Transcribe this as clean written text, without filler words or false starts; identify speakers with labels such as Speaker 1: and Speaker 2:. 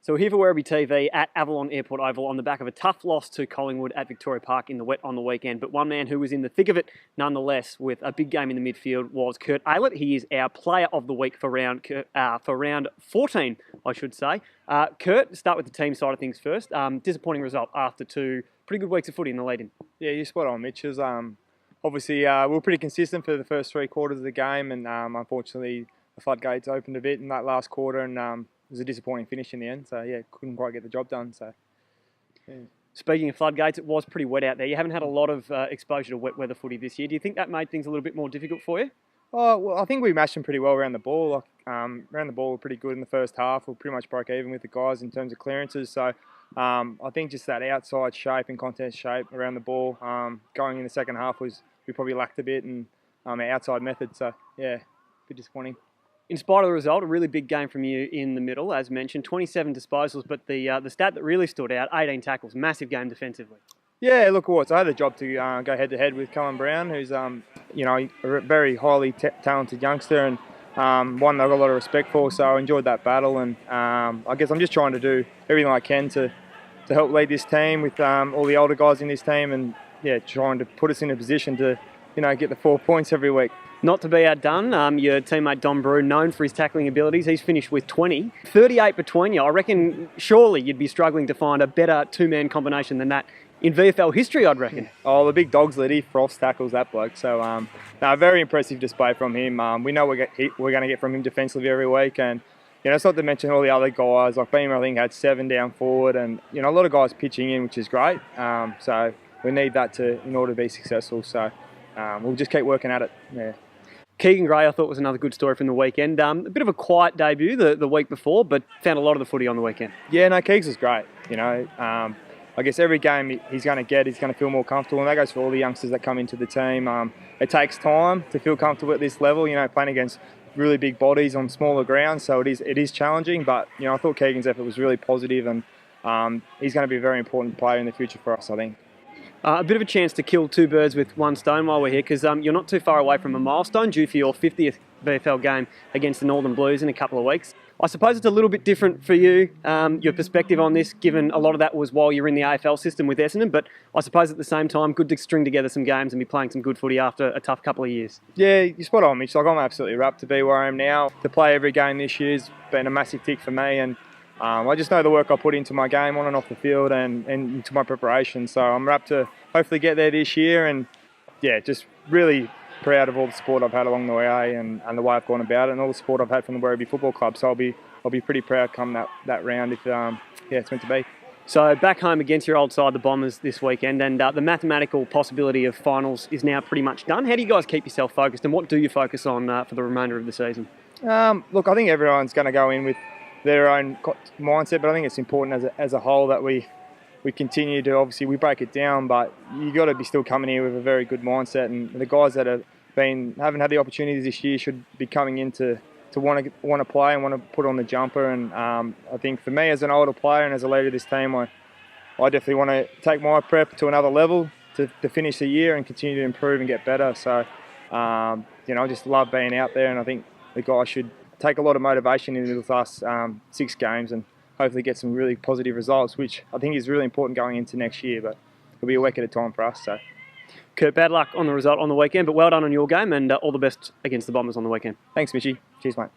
Speaker 1: So we're here for Werribee TV at Avalon Airport Oval on the back of a tough loss to Collingwood at Victoria Park in the wet on the weekend. But one man who was in the thick of it nonetheless with a big game in the midfield was Kurt Aylett. He is our player of the week for round 14, I should say. Kurt, start with the team side of things first. Disappointing result after two pretty good weeks of footy in the lead-in.
Speaker 2: Yeah, you're spot on, Mitch. Obviously, we were pretty consistent for the first 3 quarters of the game, and unfortunately the floodgates opened a bit in that last quarter, and it was a disappointing finish in the end. So yeah, couldn't quite get the job done. So yeah.
Speaker 1: Speaking of floodgates, it was pretty wet out there. You haven't had a lot of exposure to wet weather footy this year. Do you think that made things a little bit more difficult for you?
Speaker 2: Oh, well, I think we matched them pretty well around the ball. Around the ball, we were pretty good in the first half. We pretty much broke even with the guys in terms of clearances. So I think just that outside shape and contest shape around the ball going in the second half we probably lacked a bit, and our outside method. So yeah, a bit disappointing.
Speaker 1: In spite of the result, a really big game from you in the middle, as mentioned, 27 disposals, but the stat that really stood out, 18 tackles, massive game defensively.
Speaker 2: Yeah, look, I had the job to go head-to-head with Cullen Brown, who's a very highly talented youngster, and one that I got a lot of respect for, so I enjoyed that battle, and I guess I'm just trying to do everything I can to help lead this team with all the older guys in this team, and yeah, trying to put us in a position to get the 4 points every week.
Speaker 1: Not to be outdone, your teammate Don Brew, known for his tackling abilities, he's finished with 20. 38 between you. I reckon surely you'd be struggling to find a better two-man combination than that in VFL history, I'd reckon.
Speaker 2: Oh, the big dog's lid, he froths tackles that bloke. So, very impressive display from him. We know we're going to get from him defensively every week, and it's not to mention all the other guys. Like Beamer, I think, had 7 down forward, and a lot of guys pitching in, which is great. So we need that in order to be successful. So we'll just keep working at it. Yeah.
Speaker 1: Keegan Gray, I thought, was another good story from the weekend. A bit of a quiet debut the week before, but found a lot of the footy on the weekend.
Speaker 2: Yeah, no, Keegs is great. I guess every game he's going to feel more comfortable, and that goes for all the youngsters that come into the team. It takes time to feel comfortable at this level, playing against really big bodies on smaller grounds, so it is challenging, but I thought Keegan's effort was really positive, and he's going to be a very important player in the future for us, I think.
Speaker 1: A bit of a chance to kill 2 birds with 1 stone while we're here, because you're not too far away from a milestone due for your 50th VFL game against the Northern Blues in a couple of weeks. I suppose it's a little bit different for you, your perspective on this, given a lot of that was while you're in the AFL system with Essendon, but I suppose at the same time, good to string together some games and be playing some good footy after a tough couple of years.
Speaker 2: Yeah, you're spot on, Mitch. I'm absolutely wrapped to be where I am now. To play every game this year's been a massive tick for me, and I just know the work I put into my game on and off the field and into my preparation. So I'm wrapped to hopefully get there this year, and yeah, just really proud of all the support I've had along the way and the way I've gone about it, and all the support I've had from the Werribee Football Club. So I'll be pretty proud come that round if it's meant to be.
Speaker 1: So back home against your old side, the Bombers, this weekend, and the mathematical possibility of finals is now pretty much done. How do you guys keep yourself focused, and what do you focus on for the remainder of the season?
Speaker 2: Look, I think everyone's going to go in with their own mindset, but I think it's important as a whole that we continue to, obviously we break it down, but you got to be still coming here with a very good mindset, and the guys that haven't had the opportunities this year should be coming in to want to play and want to put on the jumper. And I think for me as an older player and as a leader of this team, I definitely want to take my prep to another level to finish the year and continue to improve and get better. So I just love being out there, and I think the guys should take a lot of motivation into the last 6 games and hopefully get some really positive results, which I think is really important going into next year, but it'll be a week at a time for us. So,
Speaker 1: Kurt, bad luck on the result on the weekend, but well done on your game, and all the best against the Bombers on the weekend.
Speaker 2: Thanks, Mitchy. Cheers, mate.